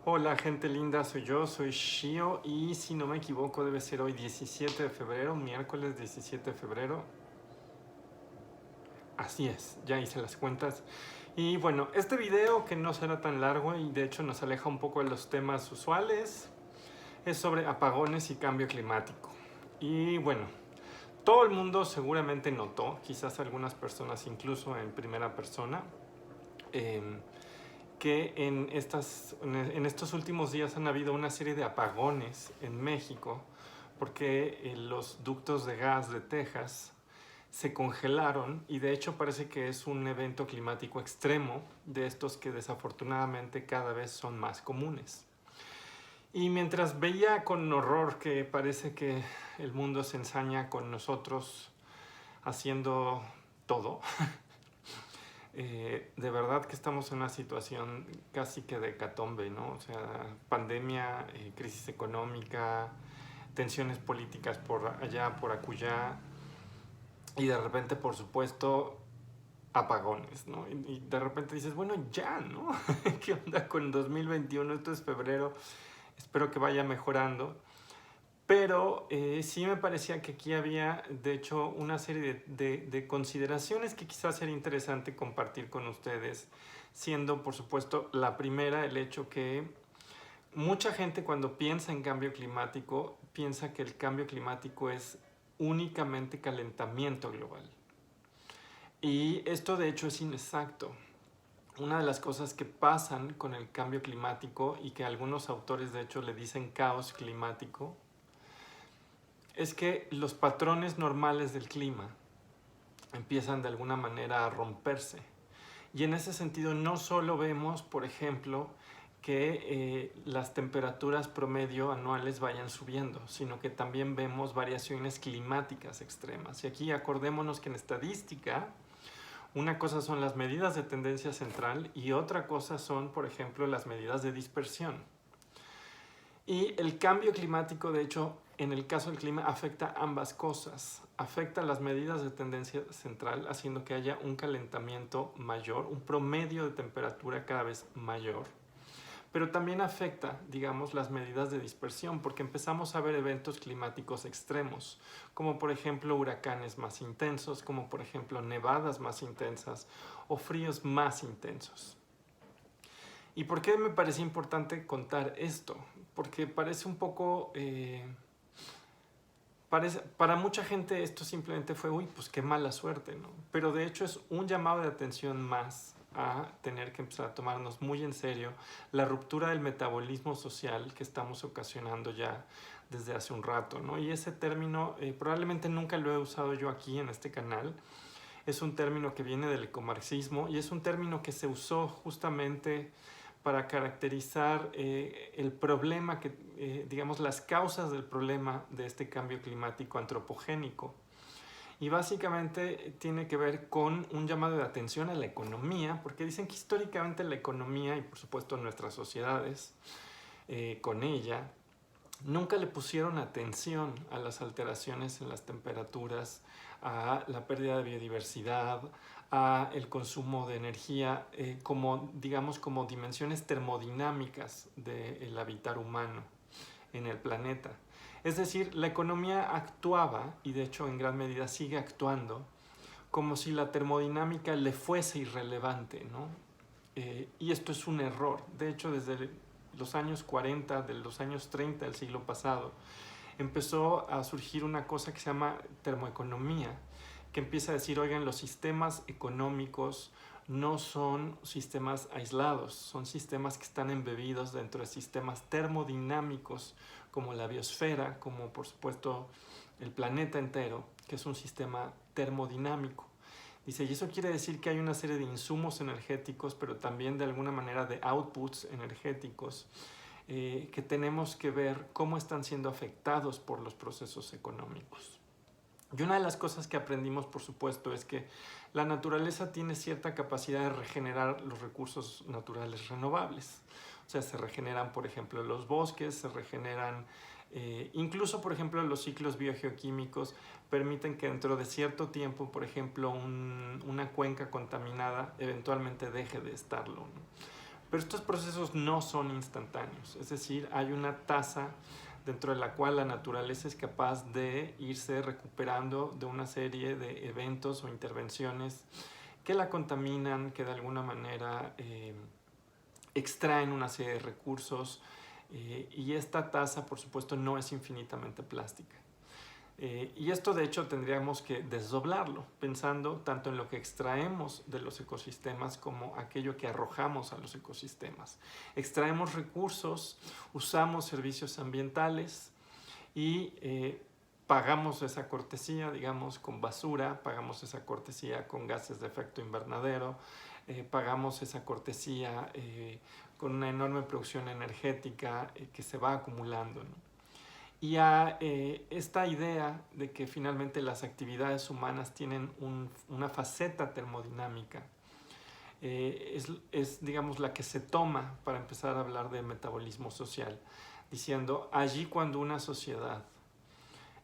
Hola gente linda, soy Shio y si no me equivoco debe ser hoy 17 de febrero, miércoles 17 de febrero. Así es, ya hice las cuentas. Y bueno, este video que no será tan largo y de hecho nos aleja un poco de los temas usuales, es sobre apagones y cambio climático. Y bueno, todo el mundo seguramente notó, quizás algunas personas incluso en primera persona, eh, que en estos últimos días han habido una serie de apagones en México porque los ductos de gas de Texas se congelaron y de hecho parece que es un evento climático extremo de estos que desafortunadamente cada vez son más comunes. Y mientras veía con horror que parece que el mundo se ensaña con nosotros haciendo todo, de verdad que estamos en una situación casi que de hecatombe, ¿no? O sea, pandemia, crisis económica, tensiones políticas por allá, por acullá, y de repente, por supuesto, apagones, ¿no? Y de repente dices, bueno, ya, ¿no? ¿Qué onda con 2021? Esto es febrero, espero que vaya mejorando. Pero sí me parecía que aquí había, de hecho, una serie de consideraciones que quizás sería interesante compartir con ustedes, siendo, por supuesto, la primera el hecho que mucha gente cuando piensa en cambio climático, piensa que el cambio climático es únicamente calentamiento global. Y esto, de hecho, es inexacto. Una de las cosas que pasan con el cambio climático y que algunos autores, de hecho, le dicen caos climático, es que los patrones normales del clima empiezan de alguna manera a romperse. Y en ese sentido no solo vemos, por ejemplo, que las temperaturas promedio anuales vayan subiendo, sino que también vemos variaciones climáticas extremas. Y aquí acordémonos que en estadística, una cosa son las medidas de tendencia central y otra cosa son, por ejemplo, las medidas de dispersión. Y el cambio climático, de hecho, en el caso del clima, afecta ambas cosas. Afecta las medidas de tendencia central, haciendo que haya un calentamiento mayor, un promedio de temperatura cada vez mayor. Pero también afecta, digamos, las medidas de dispersión, porque empezamos a ver eventos climáticos extremos, como por ejemplo huracanes más intensos, como por ejemplo nevadas más intensas o fríos más intensos. ¿Y por qué me parece importante contar esto? Porque parece un poco... para mucha gente esto simplemente fue, uy, pues qué mala suerte, ¿no? Pero de hecho es un llamado de atención más a tener que empezar a tomarnos muy en serio la ruptura del metabolismo social que estamos ocasionando ya desde hace un rato, ¿no? Y ese término probablemente nunca lo he usado yo aquí en este canal. Es un término que viene del ecomarxismo y es un término que se usó justamente para caracterizar el problema, digamos, las causas del problema de este cambio climático antropogénico. Y básicamente tiene que ver con un llamado de atención a la economía, porque dicen que históricamente la economía y por supuesto nuestras sociedades con ella, nunca le pusieron atención a las alteraciones en las temperaturas, a la pérdida de biodiversidad, a el consumo de energía como, digamos, como dimensiones termodinámicas del habitar humano en el planeta. Es decir, la economía actuaba, y de hecho en gran medida sigue actuando, como si la termodinámica le fuese irrelevante, ¿no? Y esto es un error. De hecho, desde los años 40, de los años 30 del siglo pasado, empezó a surgir una cosa que se llama termoeconomía, que empieza a decir, oigan, los sistemas económicos no son sistemas aislados, son sistemas que están embebidos dentro de sistemas termodinámicos como la biosfera, como por supuesto el planeta entero, que es un sistema termodinámico. Dice, y eso quiere decir que hay una serie de insumos energéticos, pero también de alguna manera de outputs energéticos que tenemos que ver cómo están siendo afectados por los procesos económicos. Y una de las cosas que aprendimos, por supuesto, es que la naturaleza tiene cierta capacidad de regenerar los recursos naturales renovables. O sea, se regeneran, por ejemplo, los bosques, se regeneran, incluso, por ejemplo, los ciclos biogeoquímicos permiten que dentro de cierto tiempo, por ejemplo, una cuenca contaminada eventualmente deje de estarlo, ¿no? Pero estos procesos no son instantáneos, es decir, hay una tasa dentro de la cual la naturaleza es capaz de irse recuperando de una serie de eventos o intervenciones que la contaminan, que de alguna manera extraen una serie de recursos, y esta tasa, por supuesto, no es infinitamente plástica. Y esto, de hecho, tendríamos que desdoblarlo, pensando tanto en lo que extraemos de los ecosistemas como aquello que arrojamos a los ecosistemas. Extraemos recursos, usamos servicios ambientales y pagamos esa cortesía, digamos, con basura, pagamos esa cortesía con gases de efecto invernadero, pagamos esa cortesía con una enorme producción energética que se va acumulando, ¿no? Y a esta idea de que finalmente las actividades humanas tienen una faceta termodinámica, digamos, la que se toma para empezar a hablar de metabolismo social, diciendo, allí cuando una sociedad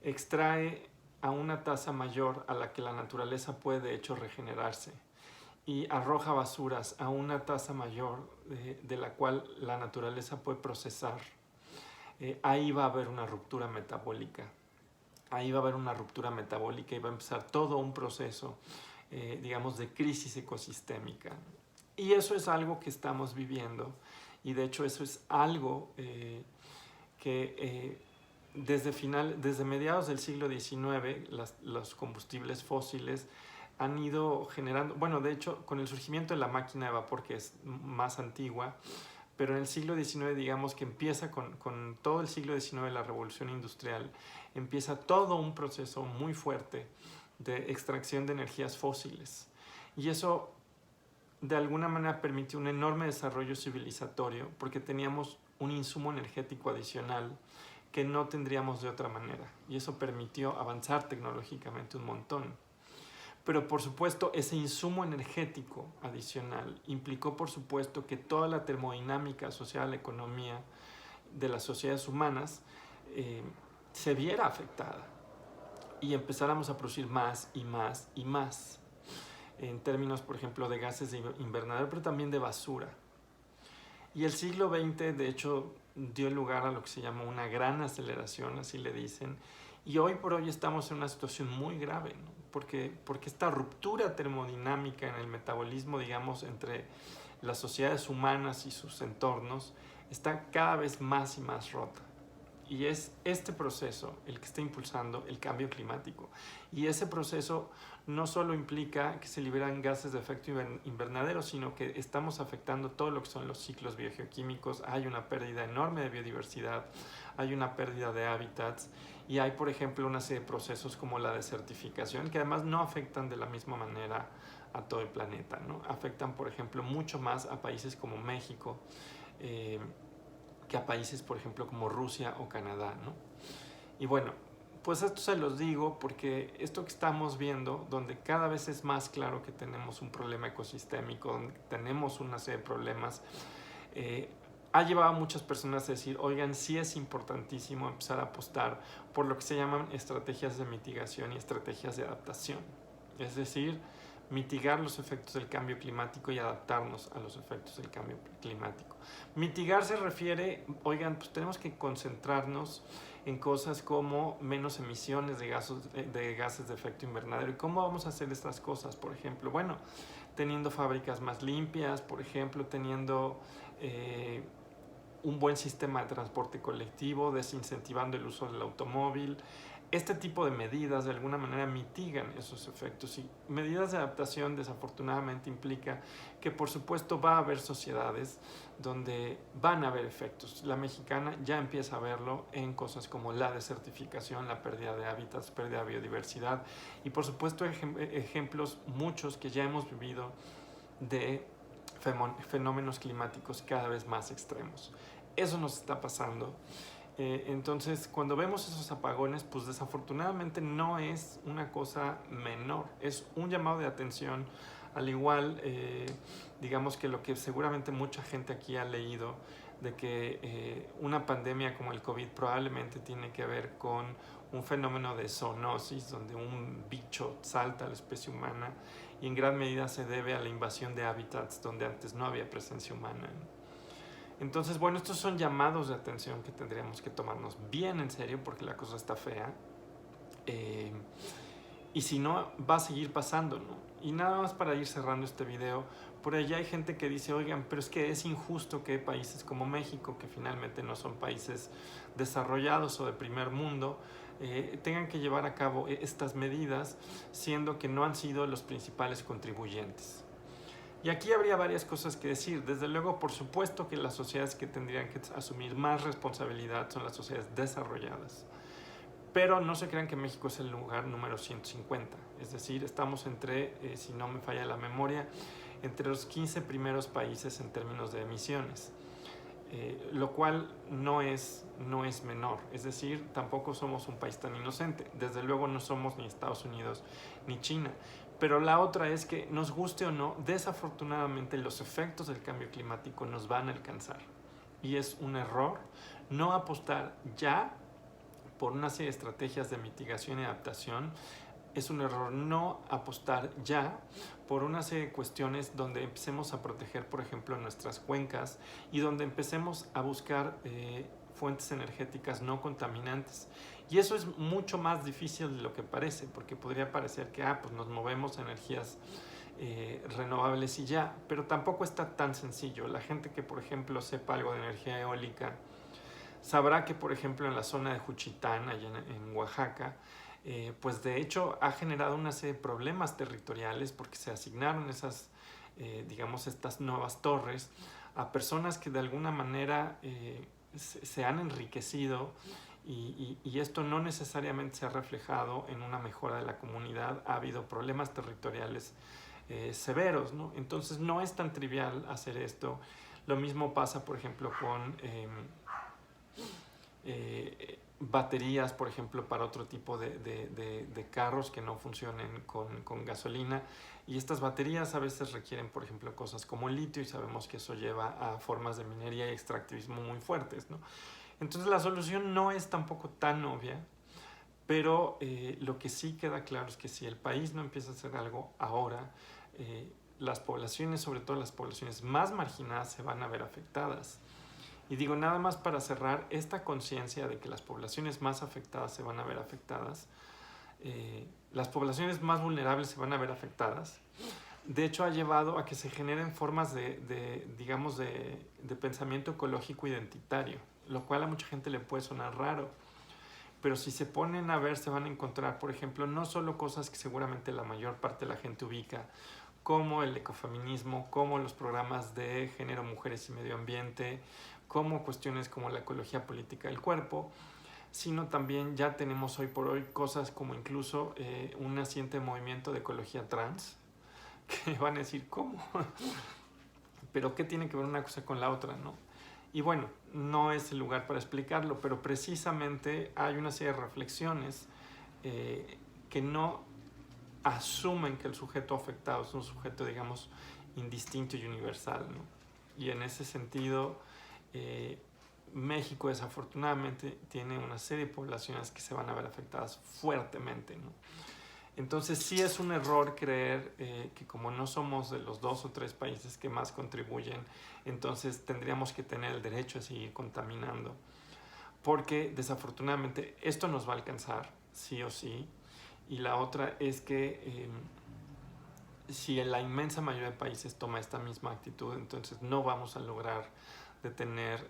extrae a una tasa mayor a la que la naturaleza puede de hecho regenerarse y arroja basuras a una tasa mayor de la cual la naturaleza puede procesar, ahí va a haber una ruptura metabólica. Ahí va a haber una ruptura metabólica y va a empezar todo un proceso, digamos, de crisis ecosistémica. Y eso es algo que estamos viviendo, y de hecho eso es algo que desde mediados del siglo XIX los combustibles fósiles han ido generando, bueno, de hecho, con el surgimiento de la máquina de vapor, que es más antigua, pero en el siglo XIX, digamos que empieza con todo el siglo XIX, la revolución industrial, empieza todo un proceso muy fuerte de extracción de energías fósiles. Y eso, de alguna manera, permitió un enorme desarrollo civilizatorio, porque teníamos un insumo energético adicional que no tendríamos de otra manera. Y eso permitió avanzar tecnológicamente un montón. Pero por supuesto ese insumo energético adicional implicó por supuesto que toda la termodinámica asociada a la economía de las sociedades humanas se viera afectada y empezáramos a producir más y más y más en términos, por ejemplo, de gases de invernadero, pero también de basura. Y el siglo XX, de hecho, dio lugar a lo que se llama una gran aceleración, así le dicen, y hoy por hoy estamos en una situación muy grave, ¿no? Porque esta ruptura termodinámica en el metabolismo, digamos, entre las sociedades humanas y sus entornos, está cada vez más y más rota. Y es este proceso el que está impulsando el cambio climático. Y ese proceso no solo implica que se liberan gases de efecto invernadero, sino que estamos afectando todo lo que son los ciclos biogeoquímicos. Hay una pérdida enorme de biodiversidad, hay una pérdida de hábitats y hay, por ejemplo, una serie de procesos como la desertificación, que además no afectan de la misma manera a todo el planeta, ¿no? Afectan, por ejemplo, mucho más a países como México, que a países, por ejemplo, como Rusia o Canadá, ¿no? Y bueno, pues esto se los digo porque esto que estamos viendo, donde cada vez es más claro que tenemos un problema ecosistémico, donde tenemos una serie de problemas, ha llevado a muchas personas a decir, oigan, sí es importantísimo empezar a apostar por lo que se llaman estrategias de mitigación y estrategias de adaptación. Es decir, mitigar los efectos del cambio climático y adaptarnos a los efectos del cambio climático. Mitigar se refiere, oigan, pues tenemos que concentrarnos en cosas como menos emisiones de gases de efecto invernadero. ¿Y cómo vamos a hacer estas cosas? Por ejemplo, bueno, teniendo fábricas más limpias, por ejemplo, teniendo un buen sistema de transporte colectivo, desincentivando el uso del automóvil. Este tipo de medidas de alguna manera mitigan esos efectos, y medidas de adaptación desafortunadamente implica que por supuesto va a haber sociedades donde van a haber efectos. La mexicana ya empieza a verlo en cosas como la desertificación, la pérdida de hábitats, pérdida de biodiversidad y por supuesto ejemplos muchos que ya hemos vivido de fenómenos climáticos cada vez más extremos. Eso nos está pasando. Entonces, cuando vemos esos apagones, pues desafortunadamente no es una cosa menor, es un llamado de atención, al igual, digamos que lo que seguramente mucha gente aquí ha leído, de que una pandemia como el COVID probablemente tiene que ver con un fenómeno de zoonosis, donde un bicho salta a la especie humana y en gran medida se debe a la invasión de hábitats donde antes no había presencia humana. Entonces, bueno, estos son llamados de atención que tendríamos que tomarnos bien en serio porque la cosa está fea. Y si no, va a seguir pasando, ¿no? Y nada más para ir cerrando este video, por allá hay gente que dice, oigan, pero es que es injusto que países como México, que finalmente no son países desarrollados o de primer mundo, tengan que llevar a cabo estas medidas, siendo que no han sido los principales contribuyentes. Y aquí habría varias cosas que decir. Desde luego, por supuesto que las sociedades que tendrían que asumir más responsabilidad son las sociedades desarrolladas. Pero no se crean que México es el lugar número 150. Es decir, estamos entre, si no me falla la memoria, entre los 15 primeros países en términos de emisiones. Lo cual no es menor. Es decir, tampoco somos un país tan inocente. Desde luego no somos ni Estados Unidos ni China. Pero la otra es que, nos guste o no, desafortunadamente los efectos del cambio climático nos van a alcanzar. Y es un error no apostar ya por una serie de estrategias de mitigación y adaptación. Es un error no apostar ya por una serie de cuestiones donde empecemos a proteger, por ejemplo, nuestras cuencas y donde empecemos a buscar fuentes energéticas no contaminantes. Y eso es mucho más difícil de lo que parece, porque podría parecer que pues nos movemos a energías renovables y ya, pero tampoco está tan sencillo. La gente que, por ejemplo, sepa algo de energía eólica, sabrá que, por ejemplo, en la zona de Juchitán, allá en Oaxaca, pues de hecho ha generado una serie de problemas territoriales porque se asignaron esas, digamos, estas nuevas torres a personas que de alguna manera se han enriquecido y esto no necesariamente se ha reflejado en una mejora de la comunidad. Ha habido problemas territoriales severos, ¿no? Entonces no es tan trivial hacer esto. Lo mismo pasa, por ejemplo, con baterías, por ejemplo, para otro tipo de carros que no funcionen con gasolina. Y estas baterías a veces requieren, por ejemplo, cosas como el litio, y sabemos que eso lleva a formas de minería y extractivismo muy fuertes, ¿no? Entonces la solución no es tampoco tan obvia, pero lo que sí queda claro es que si el país no empieza a hacer algo ahora, las poblaciones, sobre todo las poblaciones más marginadas, se van a ver afectadas. Y digo, nada más para cerrar, esta conciencia de que las poblaciones más afectadas se van a ver afectadas, las poblaciones más vulnerables se van a ver afectadas, de hecho ha llevado a que se generen formas digamos, de pensamiento ecológico identitario, lo cual a mucha gente le puede sonar raro. Pero si se ponen a ver, se van a encontrar, por ejemplo, no solo cosas que seguramente la mayor parte de la gente ubica, como el ecofeminismo, como los programas de género, mujeres y medio ambiente, como cuestiones como la ecología política del cuerpo, sino también ya tenemos hoy por hoy cosas como incluso un naciente movimiento de ecología trans, que van a decir, ¿cómo? Pero ¿qué tiene que ver una cosa con la otra, no? Y bueno, no es el lugar para explicarlo, pero precisamente hay una serie de reflexiones que no asumen que el sujeto afectado es un sujeto, digamos, indistinto y universal, ¿no? Y en ese sentido, México desafortunadamente tiene una serie de poblaciones que se van a ver afectadas fuertemente, ¿no? Entonces sí es un error creer que como no somos de los 2 o 3 países que más contribuyen, entonces tendríamos que tener el derecho a seguir contaminando. Porque desafortunadamente esto nos va a alcanzar, sí o sí. Y la otra es que si la inmensa mayoría de países toma esta misma actitud, entonces no vamos a lograr detener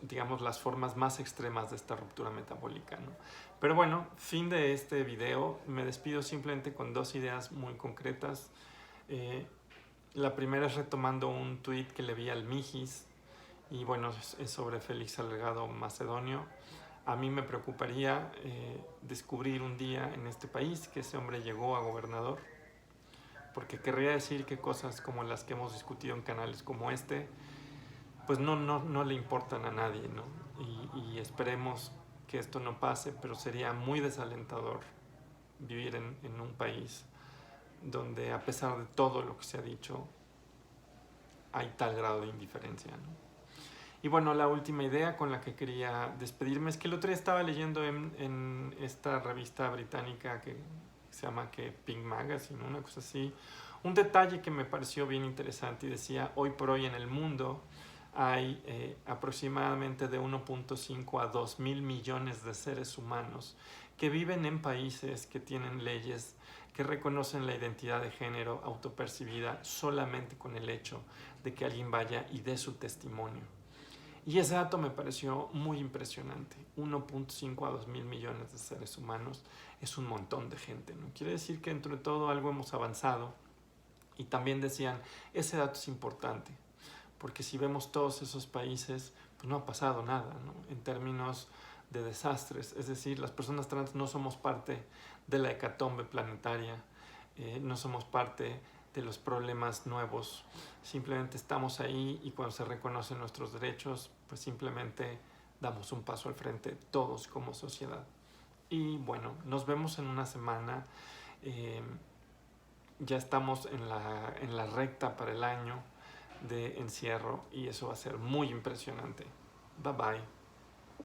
digamos, las formas más extremas de esta ruptura metabólica, ¿no? Pero bueno, fin de este video. Me despido simplemente con 2 ideas muy concretas. La primera es retomando un tuit que le vi al Mijis, y bueno, es sobre Félix Salgado Macedonio. A mí me preocuparía descubrir un día en este país que ese hombre llegó a gobernador, porque querría decir que cosas como las que hemos discutido en canales como este, pues no le importan a nadie, ¿no? Y esperemos que esto no pase, pero sería muy desalentador vivir en un país donde, a pesar de todo lo que se ha dicho, hay tal grado de indiferencia, ¿no? Y bueno, la última idea con la que quería despedirme es que el otro día estaba leyendo en esta revista británica que se llama Pink Magazine, una cosa así, Un detalle que me pareció bien interesante y decía, hoy por hoy en el mundo hay aproximadamente de 1.5 a 2 mil millones de seres humanos que viven en países que tienen leyes que reconocen la identidad de género autopercibida solamente con el hecho de que alguien vaya y dé su testimonio. Y ese dato me pareció muy impresionante. 1.5 a 2 mil millones de seres humanos es un montón de gente, ¿no? Quiere decir que entre todo algo hemos avanzado. Y también decían, ese dato es importante, porque si vemos todos esos países, pues no ha pasado nada, ¿no? En términos de desastres. Es decir, las personas trans no somos parte de la hecatombe planetaria, no somos parte de los problemas nuevos, simplemente estamos ahí y cuando se reconocen nuestros derechos, pues simplemente damos un paso al frente todos como sociedad. Y bueno, nos vemos en una semana. Ya estamos en la recta para el año de encierro y eso va a ser muy impresionante. Bye bye.